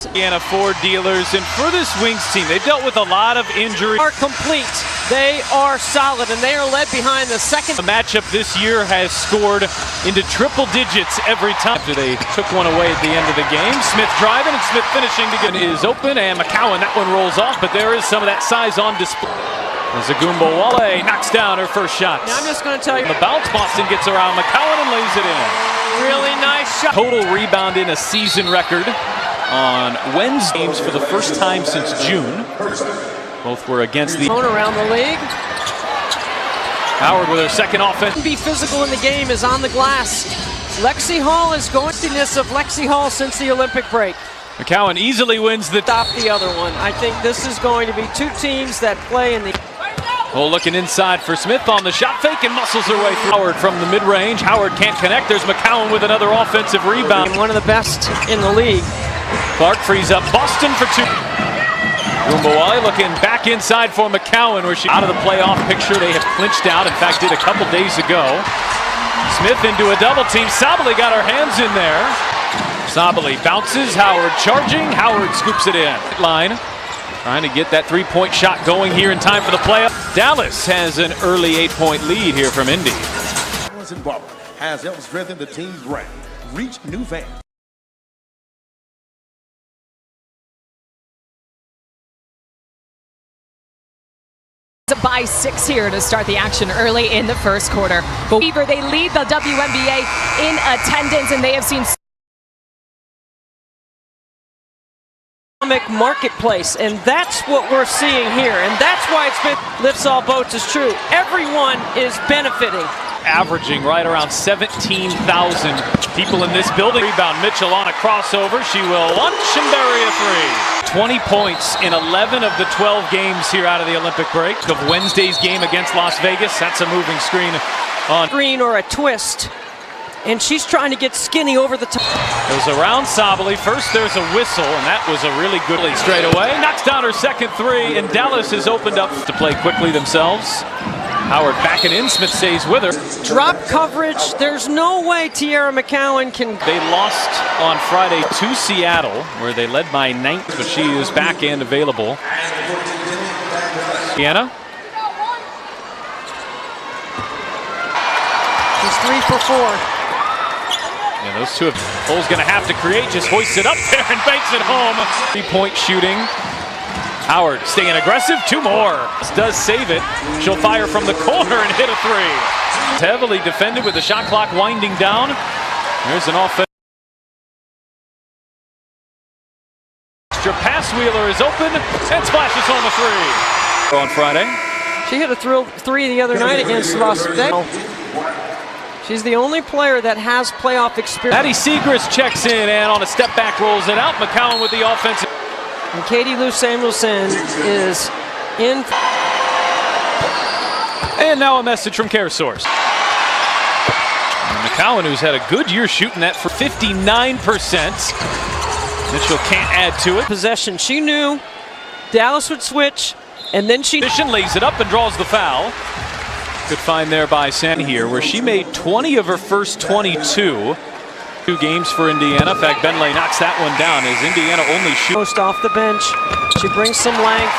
Indiana Ford dealers, and for this Wings team, they've dealt with a lot of injuries. Are complete. They are solid, and they are led behind the second. The matchup this year has scored into triple digits every time. After they took one away at the end of the game, Smith driving and Smith finishing to get is open, and McCowan, that one rolls off, but there is some of that size on display. As Wale knocks down her first shot. Now I'm just going to tell you. The bounce, Boston gets around McCowan and lays it in. Really nice shot. Total rebound in a season record on Wednesday games for the first time since June. Both were against the around the league. Howard with her second offense. Be physical in the game is on the glass. Lexi Hall is going to this of Lexi Hall since the Olympic break. McCowan easily wins the stop the other one. I think this is going to be two teams that play in the. Oh, looking inside for Smith on the shot fake and muscles her way through. Howard from the mid-range. Howard can't connect. There's McCowan with another offensive rebound. One of the best in the league. Clark frees up Boston for two. Wale looking back inside for McCowan, where she out of the playoff picture. They have clinched out. In fact, did a couple days ago. Smith into a double team. Sabally got her hands in there. Sabally bounces. Howard charging. Howard scoops it in. Line. Trying to get that three-point shot going here in time for the playoff. Dallas has an early 8-point lead here from Indy. Barbara has helped strengthen the team's brand. Reach new fans. By 6 here to start the action early in the first quarter. But they lead the WNBA in attendance, and they have seen marketplace, and that's what we're seeing here, and that's why it's been lifts all boats is true. Everyone is benefiting. Averaging right around 17,000 people in this building. Rebound Mitchell on a crossover. She will lunch and bury a three. 20 points in 11 of the 12 games here out of the Olympic break. Of Wednesday's game against Las Vegas. That's a moving screen on screen or a twist. And she's trying to get skinny over the top. Goes around Sabally. First there's a whistle, and that was a really good lead straight away. Knocks down her second three, and Dallas has opened up to play quickly themselves. Howard backing in. Smith stays with her. Drop coverage. There's no way Tiara McCowan can. They lost on Friday to Seattle, where they led by 9, but she is back and available. Indiana. She's 3 for 4. Yeah, those two have Cole's going to have to create. Just hoists it up there and banks it home. 3-point shooting. Howard staying aggressive. 2 more. This does save it. She'll fire from the corner and hit a 3. It's heavily defended with the shot clock winding down. There's an offense. Pass Wheeler is open and splashes home a 3. On Friday. She hit a 3 the other night against Las Vegas. She's the only player that has playoff experience. Maddie Segrist checks in and on a step back rolls it out. McCowan with the offensive. And Katie Lou Samuelson is in. And now a message from CareSource. And McCowan, who's had a good year shooting that for 59%. Mitchell can't add to it. Possession. She knew Dallas would switch, and then she lays it up and draws the foul. Good find there by San here, where she made 20 of her first 22. 2 games for Indiana. In fact, Benley knocks that one down as Indiana only shoots. Post off the bench. She brings some length,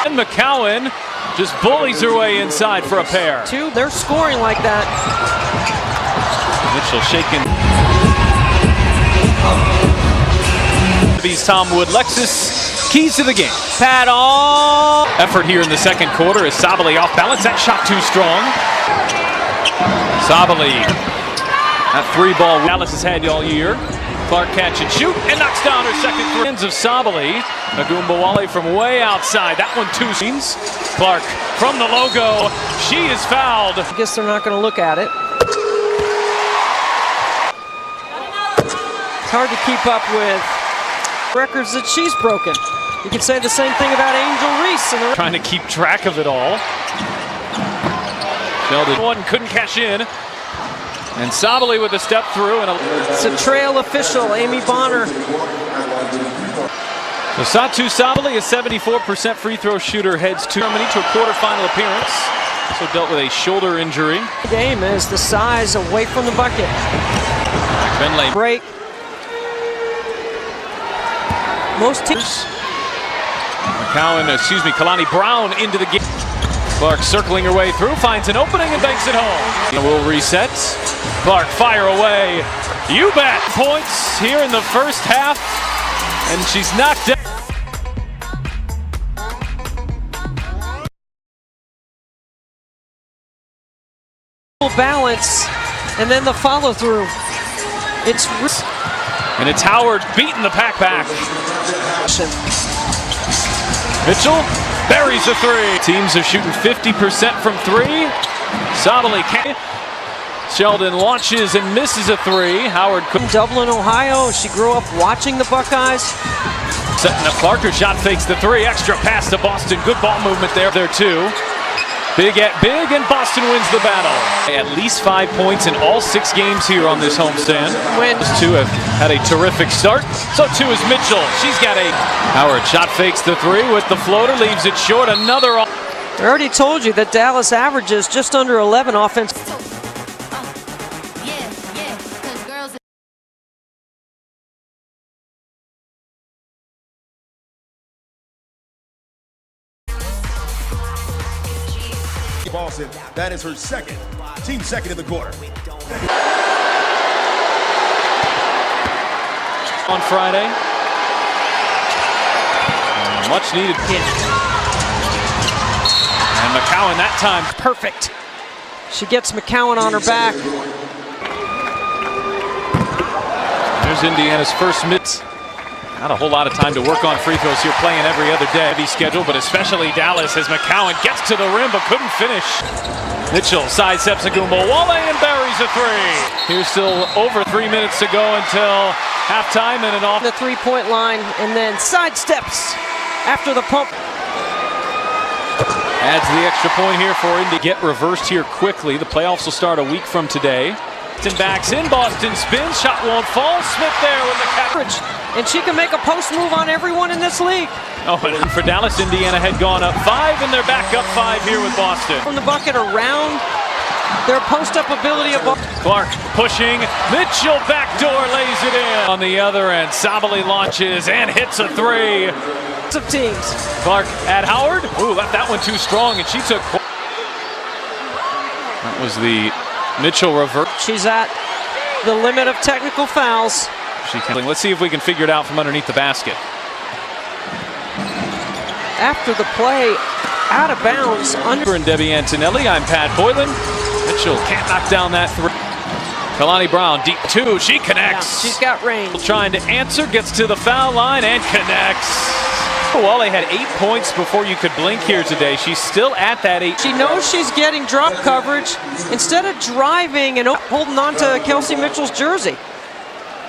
and McCowan just bullies her way inside for a pair. 2. They're scoring like that. Mitchell shaking. Tom Wood, Lexus, keys to the game. Pat all. Effort here in the second quarter is Sabally off balance. That shot too strong. Sabally, that 3-ball Dallas has had all year. Clark catch and shoot and knocks down her second 3. Ends of Sabally. Wale from way outside. That one 2 seams. Clark from the logo. She is fouled. I guess they're not going to look at it. It's hard to keep up with records that she's broken. You can say the same thing about Angel Reese. Trying to keep track of it all. Sheldon one couldn't cash in. And Sabally with a step through. And it's a trail official, Amy Bonner. So Satu Sabally, a 74% free throw shooter, heads to Germany to a quarterfinal appearance. Also dealt with a shoulder injury. The game is the size away from the bucket. Benley break. Most teams. Kalani Brown into the game. Clark circling her way through, finds an opening and banks it home. And we'll reset. Clark fire away. You bet. Points here in the first half, and she's knocked down. Balance, and then the follow through. It's Howard beating the pack back. Mitchell buries a three. Teams are shooting 50% from three. Solidly can't. Sheldon launches and misses a three. Howard couldn't. Dublin, Ohio. She grew up watching the Buckeyes. Setting up Clark, her shot fakes the three. Extra pass to Boston. Good ball movement there too. Big at big, and Boston wins the battle. At least 5 points in all 6 games here on this homestand. Those two have had a terrific start. So too is Mitchell. She's got a Howard shot fakes the three with the floater, leaves it short. Another. I already told you that Dallas averages just under 11 offense. Boston, that is her team second in the quarter. On Friday. Much needed hit. And McCowan that time. Perfect. She gets McCowan on her back. There's Indiana's first miss. Not a whole lot of time to work on free throws here, playing every other day. Heavy schedule, but especially Dallas as McCowan gets to the rim but couldn't finish. Mitchell sidesteps Wale and buries a three. Here's still over 3 minutes to go until halftime, and an off the three-point line, and then sidesteps after the pump. Adds the extra point here for Indy. Get reversed here quickly. The playoffs will start a week from today. Backs in, Boston spins, shot won't fall. Smith there with the coverage. And she can make a post move on everyone in this league. Oh, and for Dallas, Indiana had gone up 5, and they're back up 5 here with Boston. From the bucket around their post-up ability of Clark pushing, Mitchell backdoor lays it in. On the other end, Sabali launches and hits a three. Of teams. Clark at Howard. Ooh, left that one too strong, and she took. That was the Mitchell revert. She's at the limit of technical fouls. Let's see if we can figure it out from underneath the basket. After the play, out of bounds. And Debbie Antonelli, I'm Pat Boylan. Mitchell can't knock down that three. Kalani Brown, deep two, she connects. Yeah, she's got range. Trying to answer, gets to the foul line and connects. Wale had 8 points before you could blink here today. She's still at that 8. She knows she's getting drop coverage instead of driving and holding on to Kelsey Mitchell's jersey.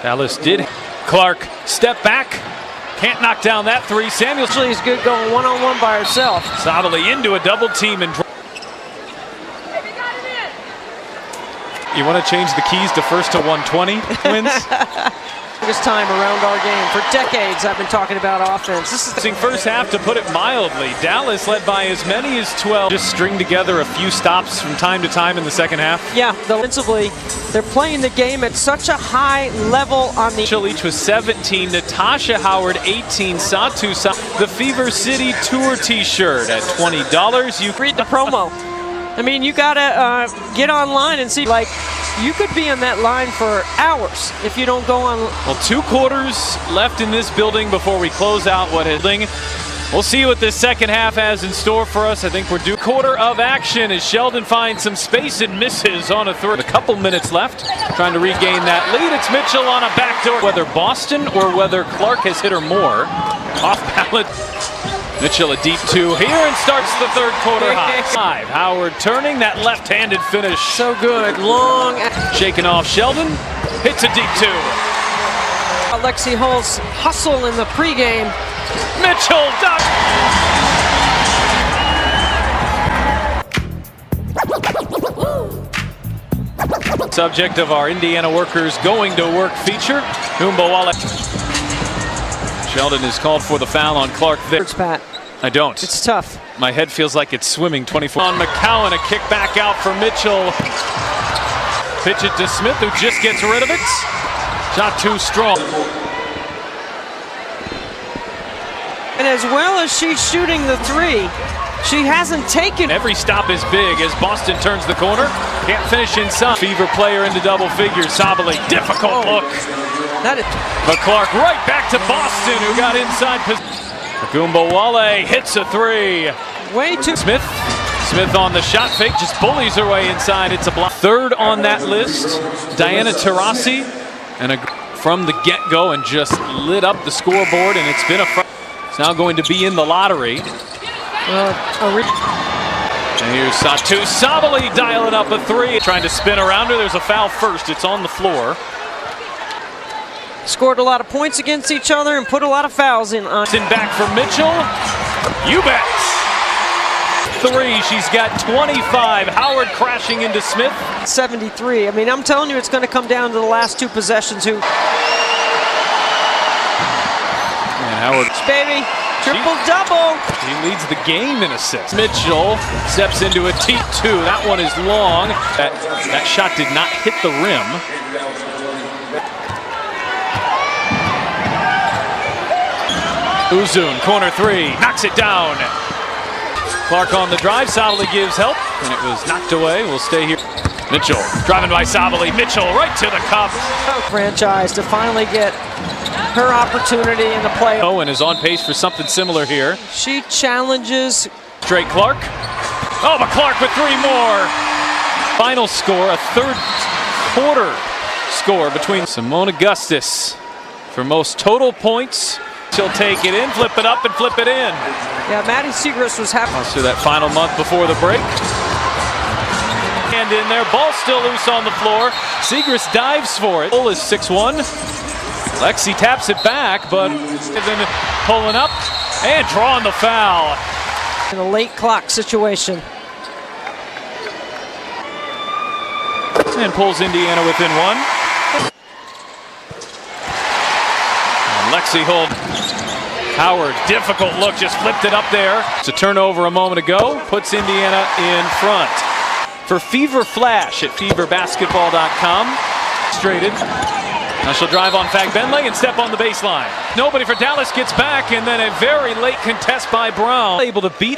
Dallas did. Clark, step back. Can't knock down that three. Samuel is good going one-on-one by herself. Solidly into a double team and you want to change the keys to first to 120 wins? This time around our game. For decades I've been talking about offense. This is the first half, to put it mildly. Dallas led by as many as 12. Just string together a few stops from time to time in the second half. Yeah, offensively, they're playing the game at such a high level on the... Each was 17, Natasha Howard 18, Satu the Fever City Tour t-shirt at $20. You read the promo. I mean, you gotta get online and see, like, you could be on that line for hours if you don't go on. Well, 2 quarters left in this building before we close out what is. We'll see what this second half has in store for us. I think we're due quarter of action as Sheldon finds some space and misses on a third. A couple minutes left, trying to regain that lead. It's Mitchell on a backdoor. Whether Boston or whether Clark has hit her more. Off balance. Mitchell a deep 2 here and starts the third quarter high. 5. Howard turning that left-handed finish. So good. Long. Shaking off Sheldon. Hits a deep 2. Alexi Hull's hustle in the pregame. Mitchell duck. Subject of our Indiana Workers Going to Work feature. Wale. Sheldon is called for the foul on Clark there. Pat. I don't. It's tough. My head feels like it's swimming 24. On McCowan, a kick back out for Mitchell. Pitch it to Smith, who just gets rid of it. Shot too strong. And as well as she's shooting the three, she hasn't taken. Every stop is big as Boston turns the corner. Can't finish inside. Fever player into double figures. Sabali, difficult look. That is. But Clark right back to Boston, who got inside. Gumbawale hits a three. Way too. Smith on the shot fake, just bullies her way inside. It's a block. Third on that list, Diana Taurasi, and from the get-go and just lit up the scoreboard, and it's been it's now going to be in the lottery. And here's Satu Sabali dialing up a three. Trying to spin around her. There's a foul first. It's on the floor. Scored a lot of points against each other and put a lot of fouls in. Back for Mitchell. You bet. Three. She's got 25. Howard crashing into Smith. 73. I mean, I'm telling you, it's going to come down to the last two possessions. And Howard. Baby. Triple-double. He leads the game in assists. Mitchell steps into a T2. That one is long. That shot did not hit the rim. Uzun, corner three, knocks it down. Clark on the drive. Sabali gives help, and it was knocked away. We'll stay here. Mitchell driving by Sabali. Mitchell right to the cup. Franchise to finally get her opportunity in the play. Owen is on pace for something similar here. She challenges. Straight Clark. Oh, but Clark with three more. Final score, a third quarter score between Simone Augustus for most total points. She'll take it in, flip it up, and flip it in. Yeah, Maddie Siegrist was happy. So that final month before the break. And in there, ball still loose on the floor. Siegrist dives for it. Goal is 6-1. Lexi taps it back, but then pulling up and drawing the foul. In a late clock situation. And pulls Indiana within one. And Lexi hold. Howard, difficult look, just flipped it up there. It's a turnover a moment ago, puts Indiana in front. For Fever Flash at feverbasketball.com. Straighted. Now she'll drive on Fag Benley and step on the baseline. Nobody for Dallas gets back, and then a very late contest by Brown. Able to beat